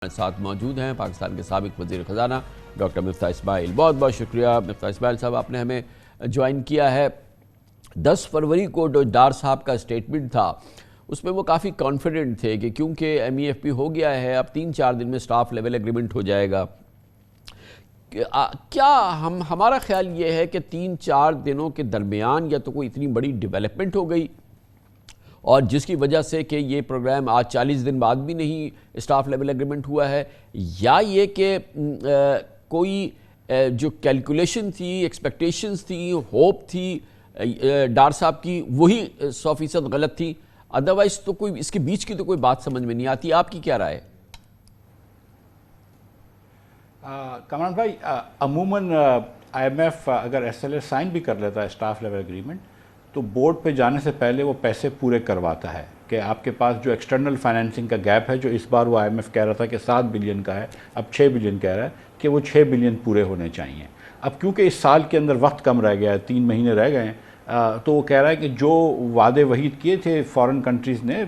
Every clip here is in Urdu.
ساتھ موجود ہیں پاکستان کے سابق وزیر خزانہ ڈاکٹر مفتاح اسماعیل۔ بہت بہت شکریہ مفتاح اسماعیل صاحب، آپ نے ہمیں جوائن کیا ہے۔ 10 فروری کو جو ڈار صاحب کا سٹیٹمنٹ تھا اس میں وہ کافی کانفیڈنٹ تھے کہ کیونکہ ایم ای ایف پی ہو گیا ہے، اب 3-4 دن میں سٹاف لیول ایگریمنٹ ہو جائے گا۔ کیا ہمارا خیال یہ ہے کہ 3-4 دنوں کے درمیان یا تو کوئی اتنی بڑی ڈیولپمنٹ ہو گئی اور جس کی وجہ سے کہ یہ پروگرام آج 40 دن بعد بھی نہیں اسٹاف لیول ایگریمنٹ ہوا ہے، یا یہ کہ کوئی جو کیلکولیشن تھی، ایکسپیکٹیشنز تھی، ہوپ تھی ڈار صاحب کی، وہی 100% غلط تھی؟ ادروائز تو کوئی اس کے بیچ کی تو کوئی بات سمجھ میں نہیں آتی۔ آپ کی کیا رائے ہے؟ کامران بھائی، عموماً آئی ایم ایف اگر ایس ایل اے سائن بھی کر لیتا ہے اسٹاف لیول ایگریمنٹ تو بورڈ پہ جانے سے پہلے وہ پیسے پورے کرواتا ہے کہ آپ کے پاس جو ایکسٹرنل فائنینسنگ کا گیپ ہے، جو اس بار وہ آئی ایم ایف کہہ رہا تھا کہ 7 بلین کا ہے، اب 6 بلین کہہ رہا ہے کہ وہ 6 بلین پورے ہونے چاہیے۔ اب کیونکہ اس سال کے اندر وقت کم رہ گیا ہے، 3 مہینے رہ گئے ہیں، تو وہ کہہ رہا ہے کہ جو وعدے وحید کیے تھے فارن کنٹریز نے،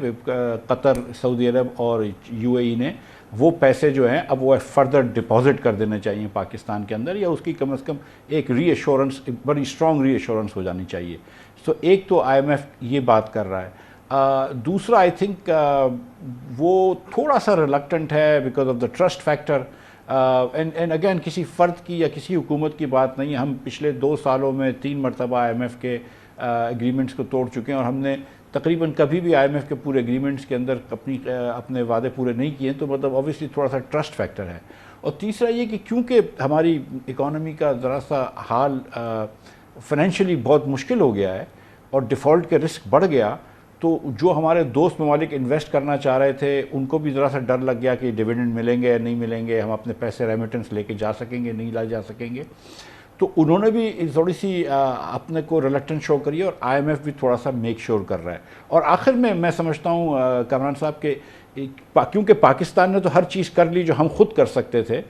قطر، سعودی عرب اور یو اے ای نے، وہ پیسے جو ہیں اب وہ فردر ڈپازٹ کر دینے چاہیے پاکستان کے اندر، یا اس کی کم از کم ایک ری ایشورنس، بڑی اسٹرانگ ری ایشورنس ہو جانی چاہیے۔ سو ایک تو آئی ایم ایف یہ بات کر رہا ہے۔ دوسرا آئی تھنک وہ تھوڑا سا ریلکٹنٹ ہے because of the trust factor, and again کسی فرد کی یا کسی حکومت کی بات نہیں ہے۔ ہم پچھلے 2 سالوں میں 3 مرتبہ آئی ایم ایف کے ایگریمنٹس کو توڑ چکے ہیں، اور ہم نے تقریباً کبھی بھی آئی ایم ایف کے پورے ایگریمنٹس کے اندر اپنے وعدے پورے نہیں کیے، تو مطلب اوبویسلی تھوڑا سا ٹرسٹ فیکٹر ہے۔ اور تیسرا یہ کہ کیونکہ ہماری اکانومی کا ذرا سا حال فائنینشیلی بہت مشکل ہو گیا ہے اور ڈیفالٹ کے رسک بڑھ گیا، تو جو ہمارے دوست ممالک انویسٹ کرنا چاہ رہے تھے ان کو بھی ذرا سا ڈر لگ گیا کہ ڈیویڈنڈ ملیں گے یا نہیں ملیں گے، ہم اپنے پیسے ریمیٹنس لے کے جا سکیں گے، نہیں لا جا سکیں گے، تو انہوں نے بھی تھوڑی سی اپنے کو ریلیکٹنس شو کری، اور آئی ایم ایف بھی تھوڑا سا میک شور کر رہا ہے۔ اور آخر میں سمجھتا ہوں کامران صاحب کہ کیونکہ پاکستان نے تو ہر چیز کر لی جو ہم خود کر سکتے تھے،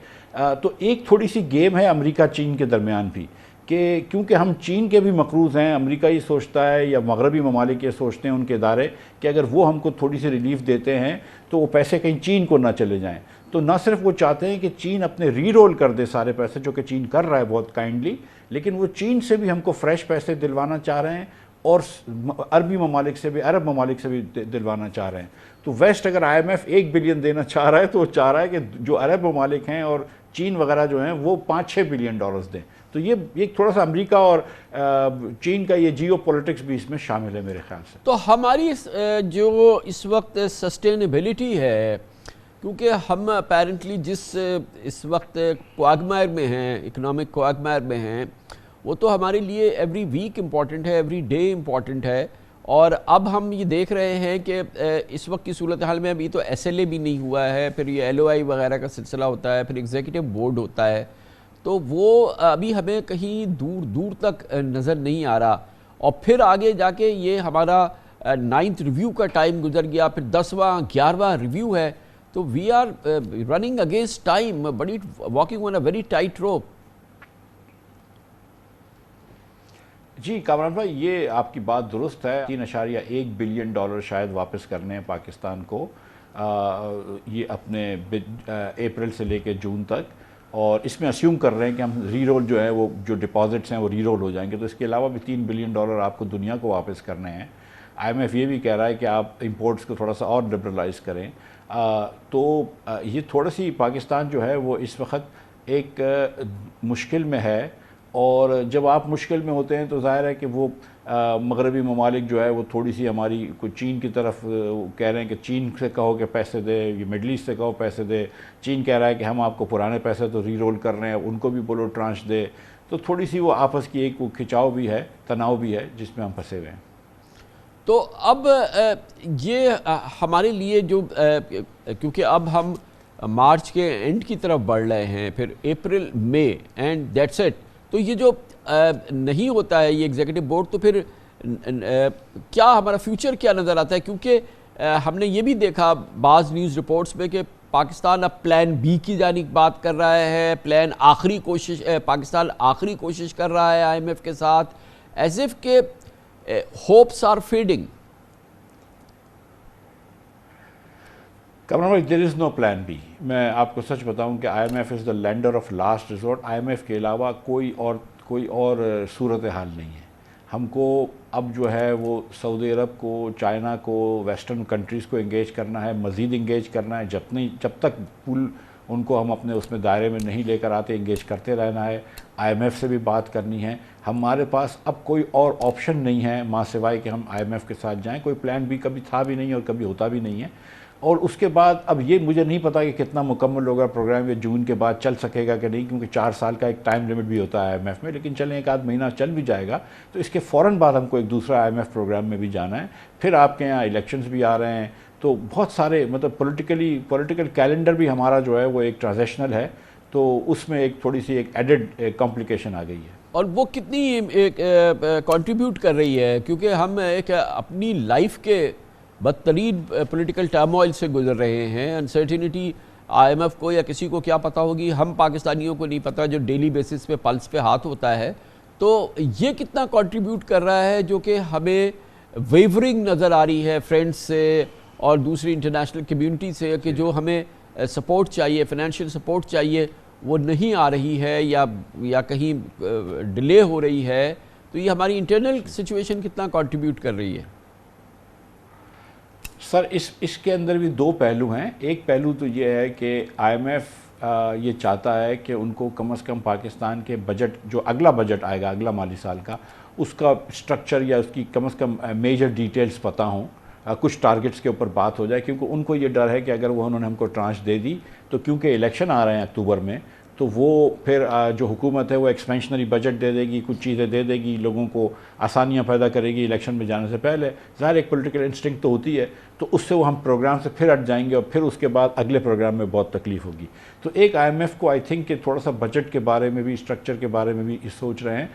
تو ایک تھوڑی سی گیم ہے امریکہ چین کے درمیان بھی، کہ کیونکہ ہم چین کے بھی مقروض ہیں، امریکہ یہ سوچتا ہے یا مغربی ممالک یہ سوچتے ہیں ان کے ادارے کہ اگر وہ ہم کو تھوڑی سی ریلیف دیتے ہیں تو وہ پیسے کہیں چین کو نہ چلے جائیں، تو نہ صرف وہ چاہتے ہیں کہ چین اپنے ری رول کر دے سارے پیسے، جو کہ چین کر رہا ہے بہت کائنڈلی، لیکن وہ چین سے بھی ہم کو فریش پیسے دلوانا چاہ رہے ہیں، اور عربی ممالک سے بھی، عرب ممالک سے بھی دلوانا چاہ رہے ہیں۔ تو ویسٹ اگر آئی ایم ایف 1 بلین دینا چاہ رہا ہے تو وہ چاہ رہا ہے کہ جو عرب ممالک ہیں اور چین وغیرہ جو ہیں وہ 5-6 بلین ڈالرز دیں۔ تو یہ ایک تھوڑا سا امریکہ اور چین کا یہ جیو پولیٹکس بھی اس میں شامل ہے میرے خیال سے۔ تو ہماری جو اس وقت سسٹینیبلٹی ہے، کیونکہ ہم اپیرنٹلی جس اس وقت کوآگمائر میں ہیں، اکنامک کوآگمائر میں ہیں، وہ تو ہمارے لیے ایوری ویک امپورٹنٹ ہے، ایوری ڈے امپورٹنٹ ہے، اور اب ہم یہ دیکھ رہے ہیں کہ اس وقت کی صورتحال میں ابھی تو ایس ایل اے بھی نہیں ہوا ہے، پھر یہ ایل او آئی وغیرہ کا سلسلہ ہوتا ہے، پھر ایگزیکٹو بورڈ ہوتا ہے، تو وہ ابھی ہمیں کہیں دور دور تک نظر نہیں آ رہا، اور پھر آگے جا کے یہ ہمارا 9th ریویو کا ٹائم گزر گیا، پھر 10واں 11واں ریویو ہے، تو we are running against time, بڑی walking on a very tight rope. جی کامران بھائی، یہ آپ کی بات درست ہے۔ 3.1 بلین ڈالر شاید واپس کرنے ہیں پاکستان کو، یہ اپنے اپریل سے لے کے جون تک، اور اس میں اسیوم کر رہے ہیں کہ ہم ری رول جو ہے وہ جو ڈپازٹس ہیں وہ ری رول ہو جائیں گے، تو اس کے علاوہ بھی 3 بلین ڈالر آپ کو دنیا کو واپس کرنے ہیں۔ آئی ایم ایف یہ بھی کہہ رہا ہے کہ آپ امپورٹس کو تھوڑا سا اور لبرلائز کریں، تو یہ تھوڑا سی پاکستان جو ہے وہ اس وقت ایک مشکل میں ہے، اور جب آپ مشکل میں ہوتے ہیں تو ظاہر ہے کہ وہ مغربی ممالک جو ہے وہ تھوڑی سی ہماری کوئی چین کی طرف کہہ رہے ہیں کہ چین سے کہو کہ پیسے دے، یہ مڈل ایسٹ سے کہو پیسے دے، چین کہہ رہا ہے کہ ہم آپ کو پرانے پیسے تو ری رول کر رہے ہیں، ان کو بھی بولو ٹرانش دے، تو تھوڑی سی وہ آپس کی ایک وہ کھچاؤ بھی ہے، تناؤ بھی ہے جس میں ہم پھنسے ہوئے ہیں۔ تو اب یہ ہمارے لیے جو کیونکہ اب ہم مارچ کے اینڈ کی طرف بڑھ رہے ہیں، پھر April May and that's it, تو یہ جو نہیں ہوتا ہے یہ ایگزیکٹو بورڈ، تو پھر کیا ہمارا فیوچر کیا نظر آتا ہے؟ کیونکہ ہم نے یہ بھی دیکھا بعض نیوز رپورٹس میں کہ پاکستان اب پلان بی کی جانب بات کر رہا ہے، پاکستان آخری کوشش کر رہا ہے آئی ایم ایف کے ساتھ، ایز اف کہ ہوپس آر فیڈنگ۔ کمران بھائی دیر از نو پلان بی. میں آپ کو سچ بتاؤں کہ I M F is the lender of last resort. I M F کے علاوہ کوئی اور صورت حال نہیں ہے. ہم کو اب جو ہے وہ سعودی عرب کو، چائنا کو، ویسٹرن کنٹریز کو انگیج کرنا ہے، مزید انگیج کرنا ہے. جب تک پول ان کو ہم اپنے اس میں دائرے میں نہیں لے کر آتے، انگیج کرتے رہنا ہے. آئی ایم ایف سے بھی بات کرنی ہے. ہمارے پاس اب کوئی اور آپشن نہیں ہے ماں سوائے کہ ہم آئی ایم ایف کے ساتھ جائیں. کوئی پلان بھی کبھی تھا بھی نہیں اور کبھی ہوتا بھی نہیں ہے. اور اس کے بعد اب یہ مجھے نہیں پتا کہ کتنا مکمل ہوگا پروگرام، یہ جون کے بعد چل سکے گا کہ نہیں، کیونکہ 4 سال کا ایک ٹائم لیمٹ بھی ہوتا ہے آئی ایم ایف میں. لیکن چلیں ایک آدھ مہینہ چل بھی جائے گا تو اس کے فوراً بعد ہم کو ایک دوسرا آئی ایم ایف پروگرام میں بھی جانا ہے. پھر آپ کے یہاں الیکشنز بھی آ رہے ہیں تو بہت سارے مطلب پولیٹیکل کیلنڈر بھی ہمارا جو ہے وہ ایک ٹرانزیشنل ہے، تو اس میں ایک تھوڑی سی ایک ایڈڈ کمپلیکیشن آ گئی ہے. اور وہ کتنی کنٹریبیوٹ کر رہی ہے، کیونکہ ہم ایک اپنی لائف کے بدترین پولیٹیکل ٹرموائل سے گزر رہے ہیں. انسرٹینٹی آئی ایم ایف کو یا کسی کو کیا پتہ ہوگی، ہم پاکستانیوں کو نہیں پتہ جو ڈیلی بیسس پہ پلس پہ ہاتھ ہوتا ہے. تو یہ کتنا کنٹریبیوٹ کر رہا ہے جو کہ ہمیں ویورنگ نظر آ رہی ہے فرینڈز سے اور دوسری انٹرنیشنل کمیونٹی سے، کہ جو ہمیں سپورٹ چاہیے، فنانشیل سپورٹ چاہیے، وہ نہیں آ رہی ہے یا کہیں ڈیلے ہو رہی ہے. تو یہ ہماری انٹرنل سچویشن کتنا کنٹریبیوٹ کر رہی ہے؟ سر اس کے اندر بھی 2 پہلو ہیں. ایک پہلو تو یہ ہے کہ آئی ایم ایف یہ چاہتا ہے کہ ان کو کم از کم پاکستان کے بجٹ، جو اگلا بجٹ آئے گا اگلا مالی سال کا، اس کا سٹرکچر یا اس کی کم از کم میجر ڈیٹیلز پتہ ہوں، کچھ ٹارگٹس کے اوپر بات ہو جائے. کیونکہ ان کو یہ ڈر ہے کہ اگر انہوں نے ہم کو ٹرانش دے دی تو کیونکہ الیکشن آ رہے ہیں اکتوبر میں، تو وہ پھر جو حکومت ہے وہ ایکسپینشنری بجٹ دے دے گی، کچھ چیزیں دے دے گی، لوگوں کو آسانیاں پیدا کرے گی الیکشن میں جانے سے پہلے. ظاہر ایک پولیٹیکل انسٹنکٹ تو ہوتی ہے، تو اس سے وہ ہم پروگرام سے پھر ہٹ جائیں گے اور پھر اس کے بعد اگلے پروگرام میں بہت تکلیف ہوگی. تو ایک آئی ایم ایف کو آئی تھنک کہ تھوڑا سا بجٹ کے بارے میں بھی، اسٹرکچر کے بارے میں بھی سوچ رہے ہیں.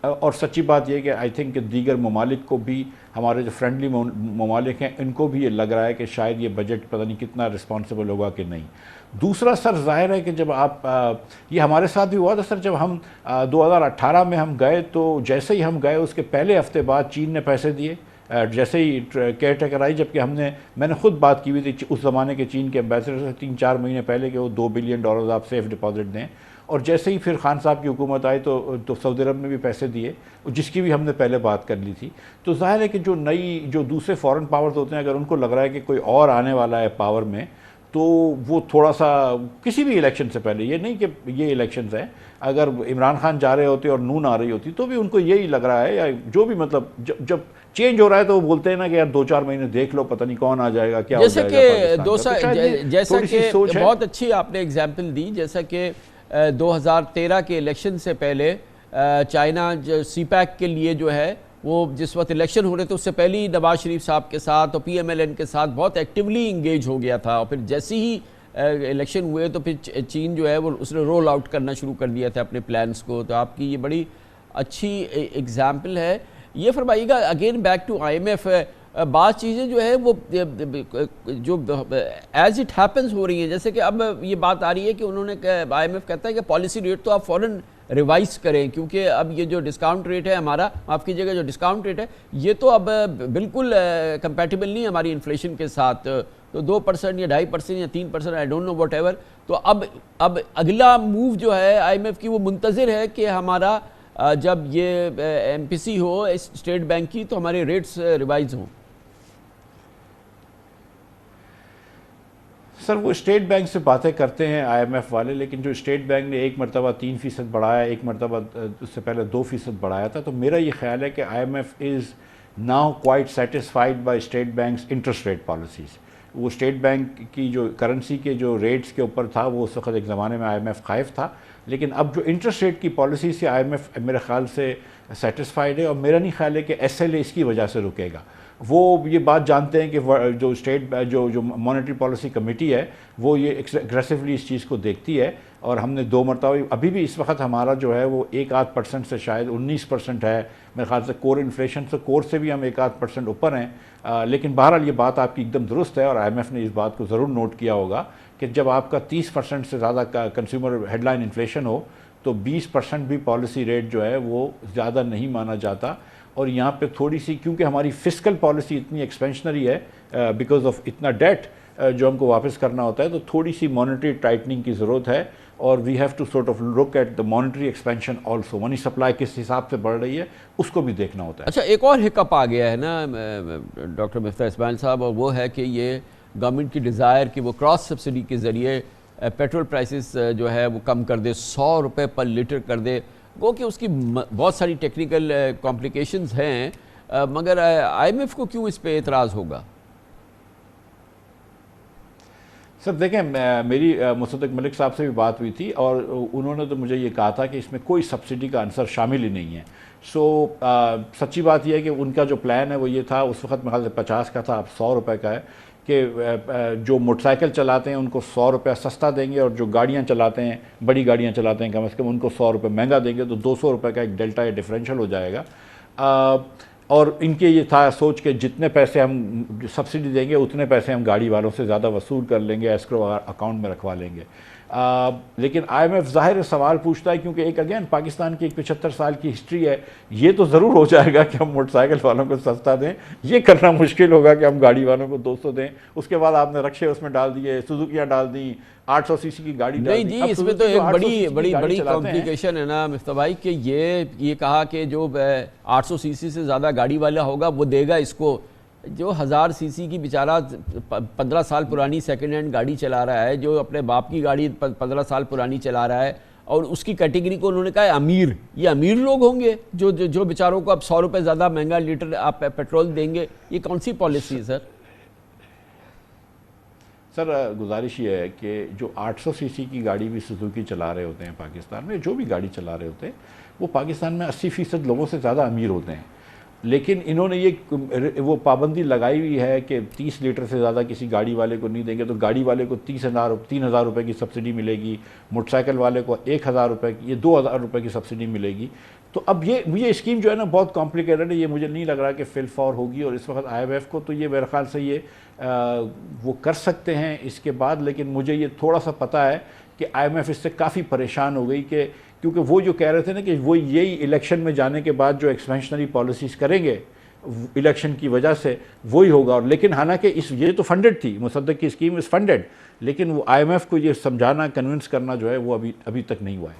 اور سچی بات یہ کہ آئی تھنک کہ دیگر ممالک کو بھی، ہمارے جو فرینڈلی ممالک ہیں، ان کو بھی یہ لگ رہا ہے کہ شاید یہ بجٹ پتہ نہیں کتنا رسپانسیبل ہوگا کہ نہیں. دوسرا سر ظاہر ہے کہ جب آپ یہ ہمارے ساتھ بھی ہوا تھا سر، جب ہم 2018 میں ہم گئے تو جیسے ہی ہم گئے اس کے پہلے ہفتے بعد چین نے پیسے دیے جیسے ہی کیئر ٹیکر آئی. جبکہ میں نے خود بات کی ہوئی تھی اس زمانے کے چین کے ایمبیسڈر سے 3-4 مہینے پہلے کہ وہ $2 بلین آپ سیف ڈپازٹ دیں. اور جیسے ہی پھر خان صاحب کی حکومت آئی تو سعودی عرب میں بھی پیسے دیے، جس کی بھی ہم نے پہلے بات کر لی تھی. تو ظاہر ہے کہ جو دوسرے فورن پاورز ہوتے ہیں، اگر ان کو لگ رہا ہے کہ کوئی اور آنے والا ہے پاور میں، تو وہ تھوڑا سا کسی بھی الیکشن سے پہلے، یہ نہیں کہ یہ الیکشنز ہیں، اگر عمران خان جا رہے ہوتے اور نون آ رہی ہوتی تو بھی ان کو یہی لگ رہا ہے، یا جو بھی مطلب جب چینج ہو رہا ہے تو وہ بولتے ہیں نا کہ یار 2-4 مہینے دیکھ لو، پتہ نہیں کون آ جائے گا، کیا ہو جائے گا. جیسا کہ بہت اچھی آپ نے اگزامپل دی، جیسا کہ 2013 کے الیکشن سے پہلے چائنا سی پیک کے لیے جو ہے وہ جس وقت الیکشن ہو رہے تھے اس سے پہلے ہی نواز شریف صاحب کے ساتھ اور PMLN کے ساتھ بہت ایکٹیولی انگیج ہو گیا تھا. اور پھر جیسے ہی الیکشن ہوئے تو پھر چین جو ہے وہ اس نے رول آؤٹ کرنا شروع کر دیا تھا اپنے پلانز کو. تو آپ کی یہ بڑی اچھی ایگزامپل ہے. یہ فرمائیے گا again back to I M F, بعض چیزیں جو ہے وہ جو ایز اٹ ہیپنز ہو رہی ہیں، جیسے کہ اب یہ بات آ رہی ہے کہ انہوں نے آئی ایم ایف کہتا ہے کہ پالیسی ریٹ تو آپ فوراً ریوائز کریں، کیونکہ اب یہ جو ڈسکاؤنٹ ریٹ ہے ہمارا، معاف کیجیے گا، جو ڈسکاؤنٹ ریٹ ہے یہ تو اب بالکل کمپیٹیبل نہیں ہے ہماری انفلیشن کے ساتھ. تو 2% یا 2.5% یا 3%، I don't know whatever. تو اب اگلا موو جو ہے آئی ایم ایف کی وہ منتظر ہے کہ ہمارا جب یہ MPC ہو اسٹیٹ بینک کی تو ہمارے ریٹس ریوائز ہوں. سر وہ اسٹیٹ بینک سے باتیں کرتے ہیں آئی ایم ایف والے، لیکن جو اسٹیٹ بینک نے ایک مرتبہ 3% بڑھایا، ایک مرتبہ اس سے پہلے 2% بڑھایا تھا. تو میرا یہ خیال ہے کہ I M F is now quite satisfied by state banks interest rate policies. وہ اسٹیٹ بینک کی جو کرنسی کے جو ریٹس کے اوپر تھا وہ اس وقت ایک زمانے میں آئی ایم ایف خائف تھا، لیکن اب جو انٹرسٹ ریٹ کی پالیسی سے آئی ایم ایف میرے خیال سے سیٹسفائیڈ ہے. اور میرا نہیں خیال ہے کہ SLA اس کی وجہ سے رکے گا. وہ یہ بات جانتے ہیں کہ جو مانیٹری پالیسی کمیٹی ہے وہ یہ ایگریسولی اس چیز کو دیکھتی ہے. اور ہم نے 2 مرتبہ ابھی بھی اس وقت ہمارا جو ہے وہ 1-8% سے شاید 19% ہے میرے خیال سے کور انفلیشن سے، کور سے بھی ہم 1-8% اوپر ہیں. لیکن بہرحال یہ بات آپ کی ایک دم درست ہے اور آئی ایم ایف نے اس بات کو ضرور نوٹ کیا ہوگا کہ جب آپ کا 30% سے زیادہ کا کنزیومر ہیڈ لائن انفلیشن ہو تو 20% بھی پالیسی ریٹ جو ہے وہ زیادہ نہیں مانا جاتا. اور یہاں پہ تھوڑی سی کیونکہ ہماری فسکل پالیسی اتنی ایکسپینشنری ہے بیکاز آف اتنا ڈیٹ، جو ہم کو واپس کرنا ہوتا ہے، تو تھوڑی سی مانیٹری ٹائٹننگ کی ضرورت ہے، اور we have to sort of look at the monetary expansion also, money supply کس حساب سے بڑھ رہی ہے اس کو بھی دیکھنا ہوتا ہے۔ اچھا، ایک اور ہکپ آ گیا ہے نا ڈاکٹر مفتاح اسماعیل صاحب، اور وہ ہے کہ یہ گورنمنٹ کی ڈیزائر کہ وہ کراس سبسڈی کے ذریعے پیٹرول پرائسز جو ہے وہ کم کر دے، 100 روپے پر لیٹر کر دے۔ وہ کہ اس کی بہت ساری ٹیکنیکل کمپلیکیشنز ہیں، مگر آئی ایم ایف کو کیوں اس پہ اعتراض ہوگا؟ سر دیکھیں، میری مصدق ملک صاحب سے بھی بات ہوئی تھی، اور انہوں نے تو مجھے یہ کہا تھا کہ اس میں کوئی سبسڈی کا عنصر شامل ہی نہیں ہے۔ سچی بات یہ ہے کہ ان کا جو پلان ہے وہ یہ تھا، اس وقت میرے خیال سے 50 کا تھا، اب 100 روپے کا ہے، کہ جو موٹر سائیکل چلاتے ہیں ان کو 100 روپے سستا دیں گے، اور جو گاڑیاں چلاتے ہیں، بڑی گاڑیاں چلاتے ہیں کم از کم، ان کو 100 روپے مہنگا دیں گے، تو 200 روپے کا ایک ڈیلٹا یا ڈفرینشل ہو جائے گا۔ اور ان کے یہ تھا سوچ کہ جتنے پیسے ہم سبسڈی دیں گے اتنے پیسے ہم گاڑی والوں سے زیادہ وصول کر لیں گے، ایسکرو اکاؤنٹ میں رکھوا لیں گے۔ لیکن آئی ایم ایف ظاہر سوال پوچھتا ہے، کیونکہ ایک اگین پاکستان کی ایک 75 سال کی ہسٹری ہے، یہ تو ضرور ہو جائے گا کہ ہم موٹر سائیکل والوں کو سستا دیں، یہ کرنا مشکل ہوگا کہ ہم گاڑی والوں کو 200 دیں۔ اس کے بعد آپ نے رکشے اس میں ڈال دیے، سوزوکیاں ڈال دیں، 800 سی سی کی گاڑی ڈال دی۔ نہیں جی، اس میں تو ایک بڑی کمپلیکیشن ہے نا مفتاح بھائی، کہ یہ کہا کہ جو 800 سی سی سے زیادہ گاڑی والا ہوگا وہ دے گا اس کو، جو 1000 سی سی کی بیچارہ 15 سال پرانی سیکنڈ ہینڈ گاڑی چلا رہا ہے، جو اپنے باپ کی گاڑی 15 سال پرانی چلا رہا ہے، اور اس کی کیٹیگری کو انہوں نے کہا ہے امیر، یہ امیر لوگ ہوں گے جو بیچاروں کو اب 100 روپے زیادہ مہنگا لیٹر آپ پیٹرول دیں گے؟ یہ کون سی پالیسی ہے سر؟ سر گزارش یہ ہے کہ جو 800 سی سی کی گاڑی بھی سوزوکی چلا رہے ہوتے ہیں پاکستان میں، جو بھی گاڑی چلا رہے ہوتے ہیں، وہ پاکستان میں 80% لوگوں سے زیادہ امیر ہوتے ہیں، لیکن انہوں نے وہ پابندی لگائی ہوئی ہے کہ 30 لیٹر سے زیادہ کسی گاڑی والے کو نہیں دیں گے، تو گاڑی والے کو 3,000 روپے کی سبسڈی ملے گی، موٹر سائیکل والے کو 1,000 روپے کی، یہ 2,000 روپے کی سبسڈی ملے گی۔ تو اب یہ اسکیم جو ہے نا بہت کمپلیکیٹڈ ہے، یہ مجھے نہیں لگ رہا کہ فی الفور ہوگی، اور اس وقت آئی ایم ایف کو تو یہ میرے خیال سے یہ وہ کر سکتے ہیں اس کے بعد، لیکن مجھے یہ تھوڑا سا پتہ ہے کہ آئی ایم ایف اس سے کافی پریشان ہو گئی، کہ کیونکہ وہ جو کہہ رہے تھے نا کہ وہ یہی الیکشن میں جانے کے بعد جو ایکسپینشنری پالیسیز کریں گے الیکشن کی وجہ سے وہی ہوگا، اور لیکن حالانکہ یہ تو فنڈڈ تھی، مصدق کی اسکیم از فنڈڈ، لیکن وہ آئی ایم ایف کو یہ سمجھانا، کنونس کرنا جو ہے وہ ابھی تک نہیں ہوا ہے۔